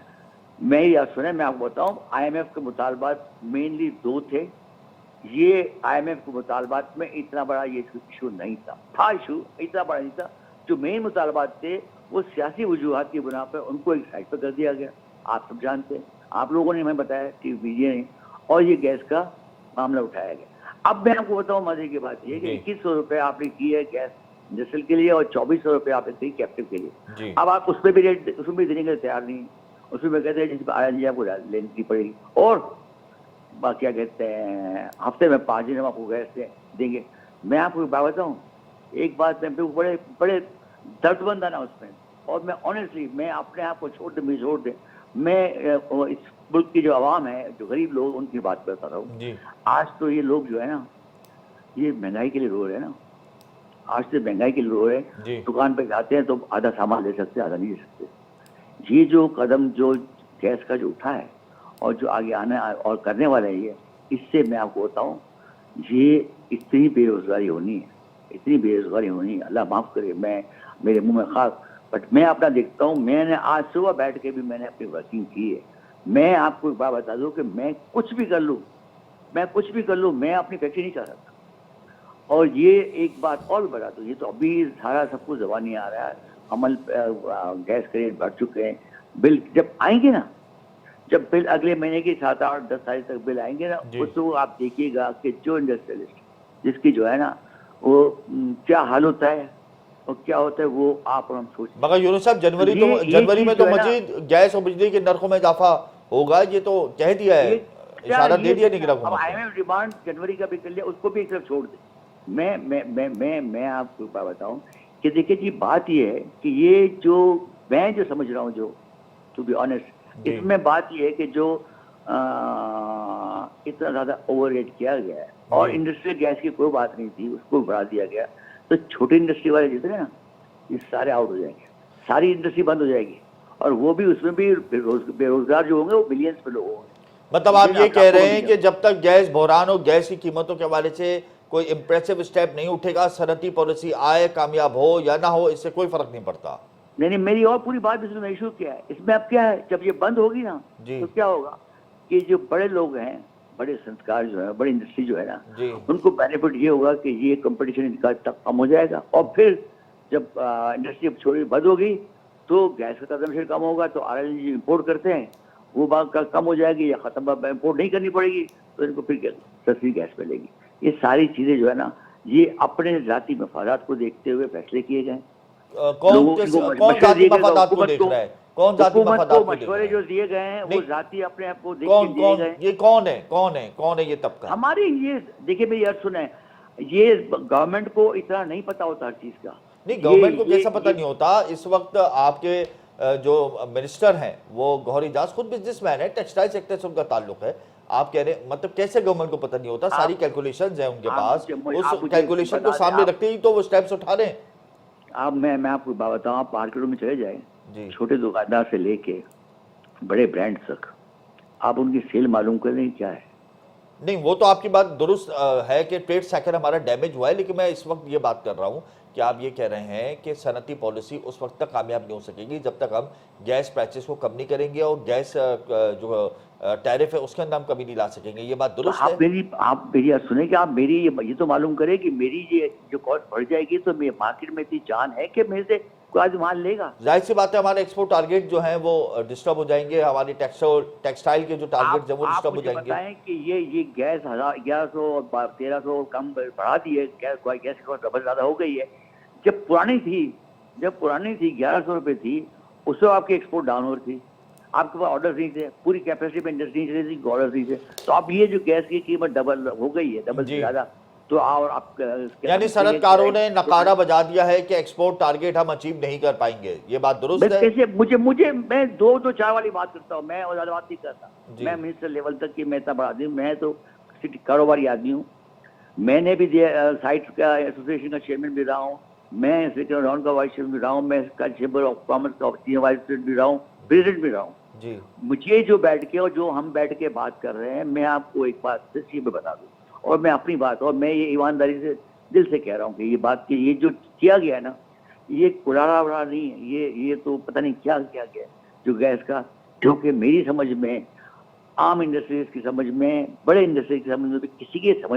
मेरी बात सुने, मैं आपको बताऊं, IMF के मुतालबात मेनली 2 थे। ये IMF के मुतालबात में इतना बड़ा ये इशू नहीं था इशू इतना बड़ा नहीं था। जो मेन मुतालबात थे वो सियासी वजूहात की बुना पर उनको एक साइड पर कर दिया गया। आप सब जानते हैं, आप लोगों ने हमें बताया, TV मीडिया ने, और ये गैस का मामला उठाया गया। अब मैं आपको बताऊं, मजे की बात ये कि 2100 रुपये आपने की है गैस इंडस्ट्रियल के लिए और 2400 रुपये आपने दी कैप्टिव के लिए। अब आप उसमें भी रेट उसमें भी देने के लिए तैयार नहीं, उसमें कहते हैं जिस RLNG आपको लेनी पड़ेगी, और क्या कहते हैं हफ्ते में 5 दिन हम आपको गैस देंगे। मैं आपको एक बात बताऊँ, एक बात मैं बड़े बड़े दर्दमंद आना उसमें, और मैं ऑनेस्टली मैं अपने आप को छोड़ दे मैं इस मुल्क की जो आवाम है, जो गरीब लोग, उनकी बात करता रहा हूँ। आज तो ये लोग जो है ना, ये महंगाई के लिए रो रहे हैं ना, आज से महंगाई के लिए रो रहे हैं। दुकान पे जाते हैं तो आधा सामान ले सकते, आधा नहीं ले सकते। ये जो कदम जो गैस का जो उठा है और जो आगे आना और करने वाला है, ये इससे मैं आपको बताऊँ, ये इतनी बेरोजगारी होनी है, इतनी बेरोजगारी होनी है, अल्लाह माफ़ करे, मैं मेरे मुंह में खास, बट मैं अपना देखता हूँ। मैंने आज सुबह बैठ के भी मैंने अपनी वर्किंग की है, मैं आपको एक बात बता दूं कि मैं कुछ भी कर लूं, मैं अपनी फैक्ट्री नहीं चला सकता। और ये एक बात और भी बता दूं, ये तो अभी सारा सब कुछ जबानी आ रहा है, अमल गैस के रेट बढ़ चुके हैं, बिल जब आएंगे ना, जब बिल अगले महीने की 7, 8, 10 तारीख तक बिल आएंगे ना, जी। वो तो आप देखिएगा कि जो इंडस्ट्रियलिस्ट जिसकी जो है ना वो क्या हाल होता है और क्या होता है वो आप और हम सोच। मगर यूनुस साहब जनवरी चीज़ में तो जो है ना, मजीद गैस और बिजली के नरखों में इजाफा होगा, ये तो कह दिया है, इशारा दे दिया निगरान अब हुकूमत ने। IMF डिमांड जनवरी का भी कर लिया, उसको भी एक तरफ छोड़ दे। मैं आपको एक बात बताऊं कि देखिए जी, बात ये है कि ये जो मैं जो समझ रहा हूँ, जो टू बी ऑनेस्ट, जी। इसमें बात ये है कि जो इतना ज्यादा ओवर रेट किया गया है और जी। इंडस्ट्रियल गैस की कोई बात नहीं थी, उसको बढ़ा दिया गया, तो छोटी इंडस्ट्री वाले जितने ना, ये सारे आउट हो जाएंगे, सारी इंडस्ट्री बंद हो जाएगी, और वो भी उसमें भी बेरोजगार जो होंगे वो मिलियंस में लोग होंगे। मतलब आप ये आपको कह रहे नहीं हैं कि जब तक गैस बहरान और गैस की कीमतों के हवाले से कोई इंप्रेसिव स्टेप नहीं उठेगा, सनती पॉलिसी आए, कामयाब हो या ना हो, इससे कोई फर्क नहीं पड़ता। नहीं, मेरी और पूरी बात इसमें इशू क्या है, इसमें अब क्या है, जब ये बंद होगी ना जी। तो क्या होगा कि जो बड़े लोग हैं, बड़े संस्कार जो है, बड़ी इंडस्ट्री जो है ना, जी। उनको बेनिफिट ये होगा कि ये कंपटीशन इनका तक कम हो जाएगा, और फिर जब इंडस्ट्री छोड़ी बंद होगी तो गैस का कंजम्पशन कम होगा, तो RLNG इंपोर्ट करते हैं वो बात कम हो जाएगी, या खत्म, इंपोर्ट नहीं करनी पड़ेगी, तो इनको फिर सस्ती गैस मिलेगी। ये सारी चीजें जो है ना, ये अपने जाती मफादात को देखते हुए फैसले किए गए। कौन जाती मफादात को देख रहा है? कौन जाती मफादात को देख रहा मशवरे है? जो दिए गए हैं वो नहीं। जाती अपने आप को देख कौन के दिए कौन गए। ये कौन है ये तबका? हमारे ये देखिए, मेरी अर्थ सुने, ये गवर्नमेंट को इतना नहीं पता होता हर चीज का। नहीं, गवर्नमेंट को कैसा पता नहीं होता? इस वक्त आपके जो मिनिस्टर हैं वो गौहर एजाज खुद बिजनेसमैन है, टेक्सटाइल सेक्टर से उनका ताल्लुक है। आप कह रहे मतलब कैसे गवर्नमेंट को पता नहीं होता? सारी कैलकुलेशंस हैं उनके पास, उस कैलकुलेशन को सामने रखते ही तो वो स्टेप्स उठा रहे हैं। आप मैं आपको बात बताऊं, आप मार्केटों में चले जाए, जी। छोटे दुकानदार से लेके बड़े ब्रांड तक, आप उनकी सेल मालूम करें क्या है। नहीं, वो तो आपकी बात दुरुस्त है कि ट्रेड साइकिल हमारा डैमेज हुआ है, लेकिन मैं इस वक्त ये बात कर रहा हूँ कि आप ये कह रहे हैं कि सनती पॉलिसी उस वक्त तक कामयाब नहीं हो सकेगी जब तक हम गैस प्राइसेस को कम नहीं करेंगे और गैस जो टैरिफ है उसके अंदर हम कमी नहीं ला सकेंगे। ये बात दुरुस्त है? आप मेरी बात सुने कि आप मेरी ये तो मालूम करें कि मेरी ये जो कॉस्ट बढ़ जाएगी तो मेरे मार्केट में इतनी जान है कि मेरे से कोई आज माल लेगा। जाहिर सी बात है, हमारे एक्सपोर्ट टारगेट जो हैं वो डिस्टर्ब हो जाएंगे, हमारी टेक्सटाइल के जो टारगेट हैं वो डिस्टर्ब हो जाएंगे। बताएं कि ये गैस 1100 और 1300 कम बढ़ा दी है, गैस की कॉस्ट डबल ज्यादा हो गई है। जब पुरानी थी 1100 रुपए थी, उससे आपकी एक्सपोर्ट डाउन हो रही थी, आपके पास ऑर्डर नहीं थे, पूरी कैपेसिटी में इंडस्ट्री चली थी, ऑर्डर नहीं थे, तो अब ये जो गैस की कीमत डबल हो गई है, डबल से ज्यादा, तो और आप यानी सनतकारों ने नकारा बजा दिया है कि एक्सपोर्ट टारगेट हम अचीव नहीं कर पाएंगे। ये बात दुरुस्त है? कैसे मुझे मैं 2-4 वाली बात करता हूँ, मैं और ज्यादा बात नहीं करता। मैं मिनिस्टर लेवल तक की मैं इतना बड़ा आदमी, मैं तो कारोबारी आदमी हूँ। मैंने भी साइट का एसोसिएशन का चेयरमैन भी रहा हूँ, मैं राउंड का वाइस चेयरमैन भी रहा हूँ, मैं इसका चेंबर ऑफ कॉमर्स का वाइस प्रेसिडेंट भी रहा हूँ, प्रेसिडेंट भी रहा हूँ जी। मुझे जो बैठ के और जो हम बैठ के बात कर रहे हैं, मैं आपको एक बात सिर्फ ये बता दूं, और मैं अपनी बात, और मैं ये ईमानदारी से दिल से कह रहा हूँ कि ये बात की, ये जो किया गया ना, ये कुड़ारा वड़ा नहीं है, ये तो पता नहीं क्या किया गया जो गैस का, क्योंकि मेरी समझ में, आम इंडस्ट्रीज की समझ में, बड़े इंडस्ट्रीज की समझ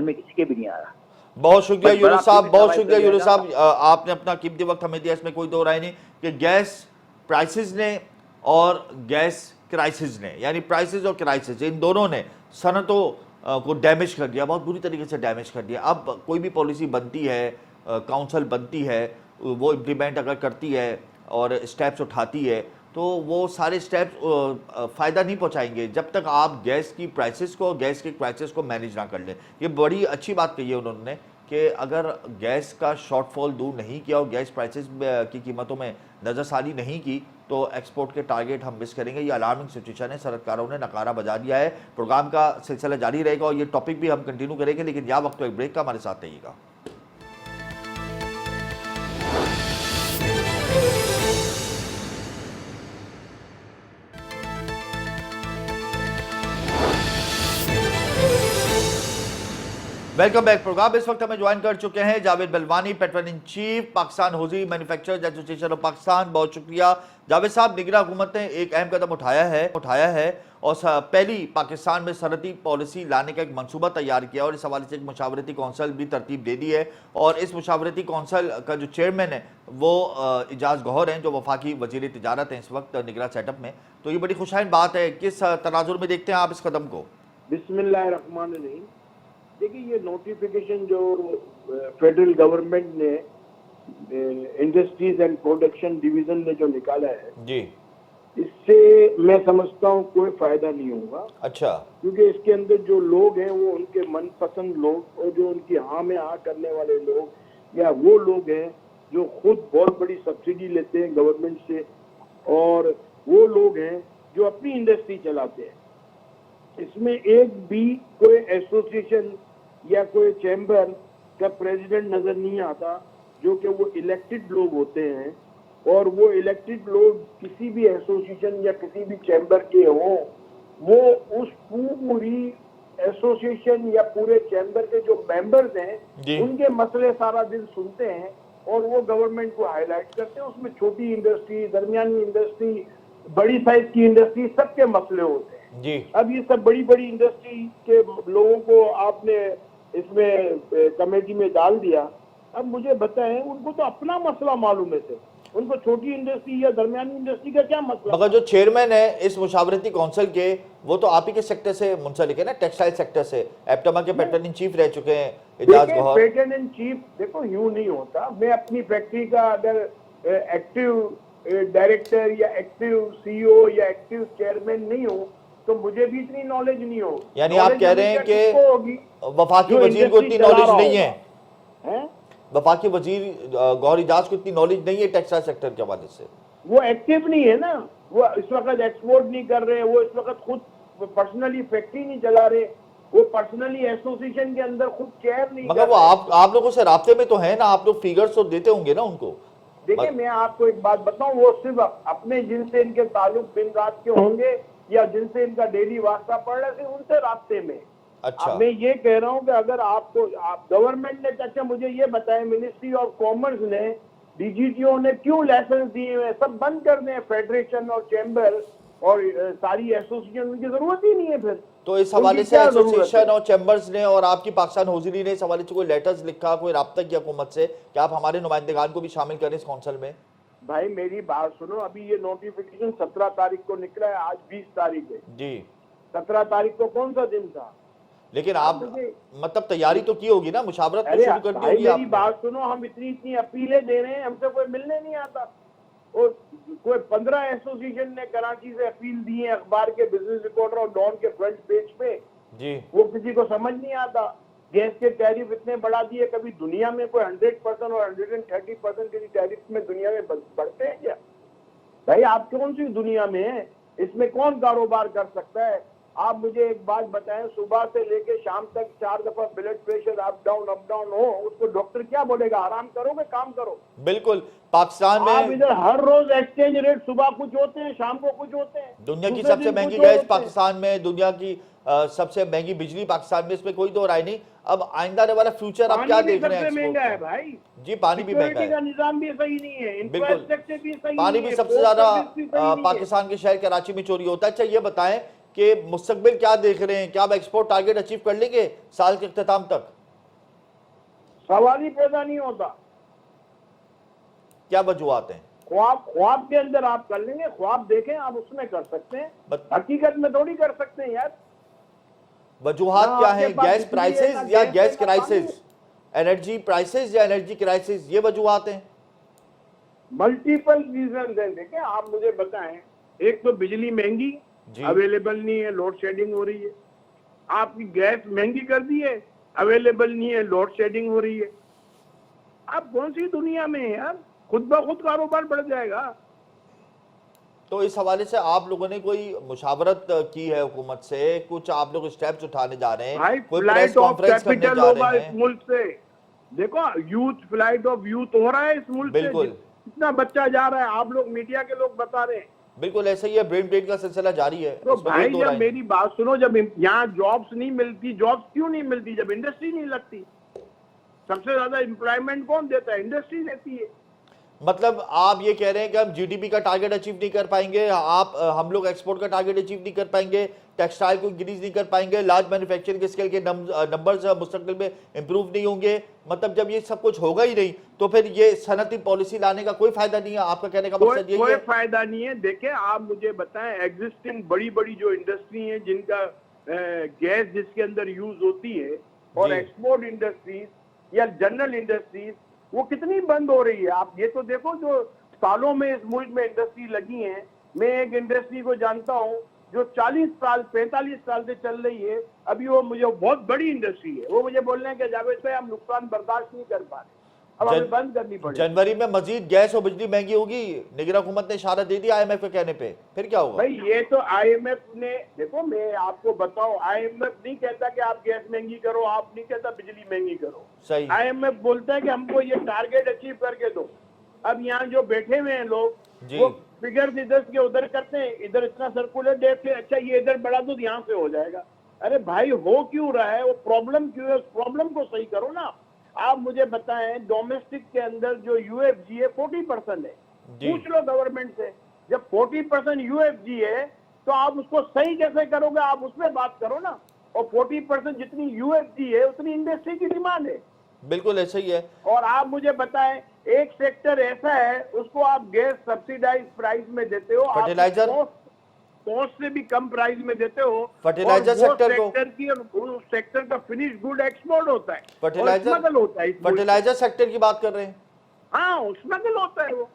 में, किसी के भी नहीं आ रहा। बहुत शुक्रिया यूनुस साहब, बहुत शुक्रिया यूनुस साहब, आपने अपना कीमती वक्त हमें दिया। इसमें कोई दो राय नहीं कि गैस प्राइसेस ने और गैस क्राइसिस ने, यानी प्राइसेस और क्राइसिस, इन दोनों ने सनतों को डैमेज कर दिया, बहुत बुरी तरीके से डैमेज कर दिया। अब कोई भी पॉलिसी बनती है, काउंसिल बनती है, वो इम्प्लीमेंट अगर करती है और स्टेप्स उठाती है, तो वो सारे स्टेप्स फ़ायदा नहीं पहुंचाएंगे जब तक आप गैस की प्राइसेस को, गैस के प्राइसेस को मैनेज ना कर लें। ये बड़ी अच्छी बात कही है उन्होंने कि अगर गैस का शॉर्टफॉल दूर नहीं किया और गैस प्राइसेस की कीमतों में नज़रसानी नहीं की तो एक्सपोर्ट के टारगेट हम मिस करेंगे। ये अलार्मिंग सिचुएशन है, सरकारों ने नकारा बजा दिया है। प्रोग्राम का सिलसिला जारी रहेगा और ये टॉपिक भी हम कंटिन्यू करेंगे, लेकिन यह वक्त तो एक ब्रेक का, हमारे साथ रहिएगा। Welcome back programme. इस वक्त हमें ज्वाइन कर चुके हैं Javed Balwani, patron in chief Pakistan hosiery manufacturers association of Pakistan. बहुत शुक्रिया जावेद साहब। निगरान हुकूमत ने एक अहम कदम उठाया है और पहली पाकिस्तान में सरहदी पॉलिसी लाने का एक मंसूबा तैयार किया और इस हवाले से एक मुशावरती कौंसल भी तरतीब दे दी है। और इस मुशावरती कौंसल का जो चेयरमैन है वो इजाज़ गौहर हैं, जो वफाकी वजीर तिजारत हैं इस वक्त निगरान सेटअप में। तो ये बड़ी खुशहाल बात है। किस तनाजुर में देखते हैं आप इस कदम को? बिस्मिल्लाहिर्रहमानिर्रहीम। देखिए, ये नोटिफिकेशन जो फेडरल गवर्नमेंट ने इंडस्ट्रीज एंड प्रोडक्शन डिवीजन ने जो निकाला है जी, इससे मैं समझता हूँ कोई फायदा नहीं होगा। अच्छा, क्योंकि इसके अंदर जो लोग हैं वो उनके मनपसंद लोग और जो उनकी हाँ में हाँ करने वाले लोग या वो लोग हैं जो खुद बहुत बड़ी सब्सिडी लेते हैं गवर्नमेंट से और वो लोग हैं जो अपनी इंडस्ट्री चलाते हैं। इसमें एक भी कोई एसोसिएशन या कोई चैम्बर का प्रेसिडेंट नजर नहीं आता, जो कि वो इलेक्टेड लोग होते हैं और वो इलेक्टेड लोग किसी भी एसोसिएशन या किसी भी चैम्बर के हों, वो उस पूरी एसोसिएशन या पूरे चैम्बर के जो मेंबर्स हैं उनके मसले सारा दिन सुनते हैं और वो गवर्नमेंट को हाईलाइट करते हैं। उसमें छोटी इंडस्ट्री, दरमियानी इंडस्ट्री, बड़ी साइज की इंडस्ट्री, सबके मसले होते हैं जी। अब ये सब बड़ी बड़ी इंडस्ट्री के लोगों को आपने इसमें कमेटी में डाल दिया। अब मुझे बताएं, उनको तो अपना मसला मालूम है सिर्फ, उनको छोटी इंडस्ट्री या दरमियानी इंडस्ट्री का क्या मसला? मगर जो चेयरमैन है इस मुशावरती काउंसिल के, वो तो आप ही के सेक्टर से मुंसलिक है ना, टेक्सटाइल सेक्टर से। एप्टमा के पेट्रोल इन चीफ रह चुके हैं Ijaz Gohar. Patron in chief देखो यूं नहीं होता। मैं अपनी फैक्ट्री का अगर एक्टिव डायरेक्टर या एक्टिव सीईओ या एक्टिव चेयरमैन नहीं हो तो मुझे भी इतनी नॉलेज नहीं हो। यानी आप कह रहे हैं कि वफाकी वजीर को इतनी नॉलेज नहीं है? वफाकी वजीर गौहर इजाज को इतनी नॉलेज नहीं है टेक्सटाइल सेक्टर के हवाले से? वो एक्टिव नहीं है ना, वो इस वक्त एक्सपोर्ट नहीं कर रहे, वो इस वक्त खुद पर्सनली फैक्ट्री नहीं चला रहे, वो पर्सनली एसोसिएशन के अंदर खुद चेयर नहीं। मगर वो आप लोगों से राब्ते में तो है ना, आप लोग फिगर्स तो देते होंगे ना उनको। देखिए, मैं आपको एक बात बताऊं, वो सिर्फ अपने जिनसे इनके ताल्लुक दिन रात के होंगे या जिनसे इनका डेली वास्ता पड़ रहा है उनसे रास्ते में। अच्छा, मैं ये कह रहा हूँ कि अगर आप गवर्नमेंट ने, अच्छा मुझे ये बताएं, मिनिस्ट्री ऑफ कॉमर्स ने, डीजीटीओ ने क्यों लाइसेंस दिए हुए? सब बंद कर दें, फेडरेशन और चैम्बर और सारी एसोसिएशन, उनकी जरूरत ही नहीं है फिर। तो इस हवाले से एसोसिएशन और चैम्बर्स ने और आपकी पाकिस्तान हौजरी ने इस हवाले से कोई लेटर्स लिखा, कोई राब्ता किया हुकूमत से कि आप हमारे नुमाइंदगान को भी शामिल करें इस काउंसिल में? भाई मेरी बात सुनो, अभी ये नोटिफिकेशन 17 तारीख को निकला है, आज 20 तारीख है जी। 17 तारीख को कौन सा दिन था? लेकिन आप मतलब तैयारी तो की होगी ना, मुशावरत तो शुरू कर दी होगी मेरी बात सुनो, हम इतनी अपीलें दे रहे हैं, हमसे कोई मिलने नहीं आता। और कोई 15 एसोसिएशन ने कराची से अपील दी है अखबार के बिजनेस रिपोर्टर और डॉन के फ्रंट पेज पे जी। वो किसी को समझ नहीं आता। गैस के टैरिफ इतने बढ़ा दिए, कभी दुनिया में कोई 100% और 130% के टैरिफ में दुनिया में बढ़ते हैं क्या? भाई आप कौन सी दुनिया में है? इसमें कौन कारोबार कर सकता है? आप मुझे एक बात बताएं, सुबह से लेके शाम तक 4 दफा ब्लड प्रेशर अप डाउन हो, उसको डॉक्टर क्या बोलेगा? आराम करोगे, काम करो। बिल्कुल। पाकिस्तान में आप इधर हर रोज एक्सचेंज रेट सुबह कुछ होते हैं, शाम को कुछ होते हैं। दुनिया की सबसे महंगी गैस पाकिस्तान में, दुनिया की सबसे महंगी बिजली पाकिस्तान में, इसमें कोई दो राय नहीं। अब आइंदा आने वाला फ्यूचर आप क्या देख रहे हैं? महंगा है भाई जी, पानी भी महंगा है, निजाम भी सही नहीं है, इंफ्रास्ट्रक्चर भी सही पानी भी सबसे ज्यादा पाकिस्तान के शहर कराची में चोरी होता है। अच्छा ये बताएं कि मुस्तकबिल क्या देख रहे हैं? क्या आप एक्सपोर्ट टारगेट अचीव कर लेंगे साल के इख्तिताम तक? सवाल ही पैदा नहीं होता। क्या वजूहात हैं? ख्वाब के अंदर आप कर लेंगे, ख्वाब देखें आप, उसमें कर सकते हैं, हकीकत में थोड़ी कर सकते हैं यार। वजूहात क्या है? गैस प्राइसेस या गैस क्राइसिस, एनर्जी प्राइसेस या एनर्जी क्राइसिस, ये वजूहात हैं? मल्टीपल रीजन हैं। देखें, आप मुझे बताएं, एक तो बिजली महंगी, अवेलेबल नहीं है, लोड शेडिंग हो रही है। आपकी गैस महंगी कर दी है, अवेलेबल नहीं है, लोड शेडिंग हो रही है। आप कौन सी दुनिया में है यार? खुद ब खुद कारोबार बढ़ जाएगा। तो इस हवाले से आप लोगों ने कोई मुशावरत की है हुकूमत से? कुछ आप लोग स्टेप्स उठाने जा रहे हैं? कोई प्रेस कॉन्फ्रेंस करने जा रहे हैं? इस मुल्क से देखो, यूथ फ्लाइट ऑफ यूथ हो रहा है इस मुल्क से। बिल्कुल। कितना बच्चा जा रहा है, आप लोग मीडिया के लोग बता रहे हैं। बिल्कुल ऐसा ही है, ब्रेन ड्रेन का सिलसिला जारी है। तो इसमें भाई कोई दो राय जब नहीं। मेरी बात सुनो, जब यहाँ जॉब्स नहीं मिलती, जॉब्स क्यों नहीं मिलती? जब इंडस्ट्री नहीं लगती। सबसे ज्यादा एम्प्लॉयमेंट कौन देता है? इंडस्ट्री देती है। मतलब आप ये कह रहे हैं कि हम जीडीपी का टारगेट अचीव नहीं कर पाएंगे, हम लोग एक्सपोर्ट का टारगेट अचीव नहीं कर पाएंगे, टेक्सटाइल को इंक्रीज नहीं कर पाएंगे, लार्ज मैन्युफैक्चरिंग स्केल के नंबर्स मुस्तकबिल में इंप्रूव नहीं होंगे। मतलब जब ये सब कुछ होगा ही नहीं तो फिर ये सनती पॉलिसी लाने का कोई फायदा नहीं है। आपका कहने का मकसद यही कोई है? फायदा नहीं है। देखिए, आप मुझे बताएं, एग्जिस्टिंग बड़ी बड़ी जो इंडस्ट्री है जिनका गैस जिसके अंदर यूज होती है, और जी। एक्सपोर्ट इंडस्ट्रीज या जनरल इंडस्ट्रीज, वो कितनी बंद हो रही है। आप ये तो देखो, जो सालों में इस मुल्क में इंडस्ट्री लगी है। मैं एक इंडस्ट्री को जानता हूँ जो 40 साल 45 साल से चल रही है। अभी वो मुझे बहुत बड़ी इंडस्ट्री है, वो मुझे बोल रहे हैं कि जावेद भाई, हम नुकसान बर्दाश्त नहीं कर पा रहे, अब हमें बंद करनी पड़ेगी। जनवरी में मजीद गैस और बिजली महंगी होगी, निगरान हुकूमत ने इशारा दे दिया आईएमएफ के कहने पे, फिर क्या होगा? भाई ये तो आईएमएफ ने, देखो मैं आपको बताऊं, आईएमएफ नहीं कहता कि आप गैस महंगी करो, आप नहीं कहता बिजली महंगी करो। सही। आईएमएफ बोलता है कि हमको ये टारगेट अचीव करके दो। अब यहाँ जो बैठे हुए हैं लोग, जी। वो फिगर्स इधर के उधर करते हैं, इधर इतना सर्कुलर डेट से, अच्छा ये इधर बढ़ा दो, यहाँ से हो जाएगा। अरे भाई, हो क्यों रहा है? वो प्रॉब्लम क्यों है? उस प्रॉब्लम को सही करो ना। आप मुझे बताएं, डोमेस्टिक के अंदर जो यूएफजी है 40% है। जी। पूछ लो गवर्नमेंट से। जब 40% यूएफजी है तो आप उसको सही कैसे करोगे? आप उसमें बात करो ना। और 40% जितनी यूएफजी है उतनी इंडस्ट्री की डिमांड है। बिल्कुल ऐसा ही है। और आप मुझे बताएं, एक सेक्टर ऐसा है उसको आप गैस सब्सिडाइज प्राइस में देते हो, फर्टिलाइजर? कॉस्ट से भी कम प्राइस में देते हो। फर्टिलाइजर सेक्टर को, सेक्टर की, उस सेक्टर का फिनिश गुड एक्सपोर्ट होता है, फर्टिलाइजर स्मगल होता है। फर्टिलाइजर सेक्टर की बात कर रहे हैं। हाँ, स्मगल होता है वो।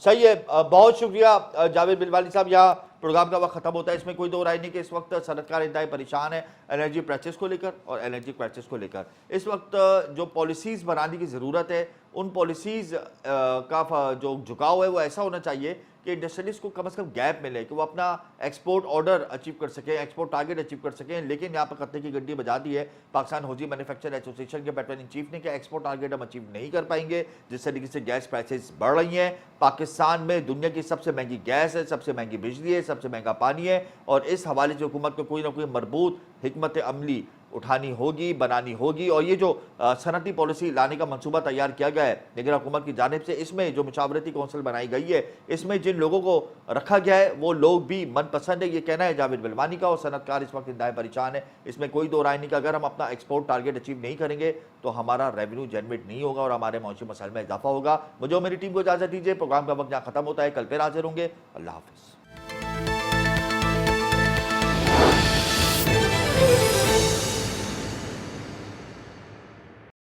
सही है। बहुत शुक्रिया जावेद बिलवानी साहब। यहाँ प्रोग्राम का वक्त खत्म होता है, इसमें कोई दो राय नहीं कि इस वक्त सनतकार इंतहाई परेशान है एनर्जी प्राइसेस को लेकर और एनर्जी क्राइसिस को लेकर। इस वक्त जो पॉलिसीज़ बनाने की ज़रूरत है, उन पॉलिसीज़ का जो झुकाव है वो ऐसा होना चाहिए कि इंडस्ट्रियलिस्ट को कम से कम गैप मिले कि वो अपना एक्सपोर्ट ऑर्डर अचीव कर सकें, एक्सपोर्ट टारगेट अचीव कर सकें। लेकिन यहाँ पर कत्ते की गड्डी बजा दी है पाकिस्तान हौजी मैन्युफैक्चर एसोसिएशन के बैटमैन इन चीफ ने कि एक्सपोर्ट टारगेट हम अचीव नहीं कर पाएंगे। जिस तरीके से गैस प्राइसेस बढ़ रही हैं, पाकिस्तान में दुनिया की सबसे महंगी गैस है, सबसे महंगी बिजली है, सबसे महंगा पानी है, और इस हवाले से हुकूमत को कोई ना कोई मरबूत हिकमत अमली उठानी होगी, बनानी होगी। और ये जो सनती पॉलिसी लाने का मंसूबा तैयार किया गया है निगरान हुकूमत की जानिब से, इसमें जो मुशावरती कौंसिल बनाई गई है, इसमें जिन लोगों को रखा गया है वो लोग भी मनपसंद है, ये कहना है जावेद बिलवानी का। और सनतकार इस वक्त इंतहाई परेशान है, इसमें कोई दो राय नहीं कि अगर हम अपना एक्सपोर्ट टारगेट अचीव नहीं करेंगे तो हमारा रेवेन्यू जनरेट नहीं होगा और हमारे मौसमी मसाइल में इजाफा होगा। मुझे और मेरी टीम को इजाजत दीजिए। प्रोग्राम का वक्त यहाँ खत्म होता है, कल फिर हाजिर होंगे। अल्लाह हाफिज़।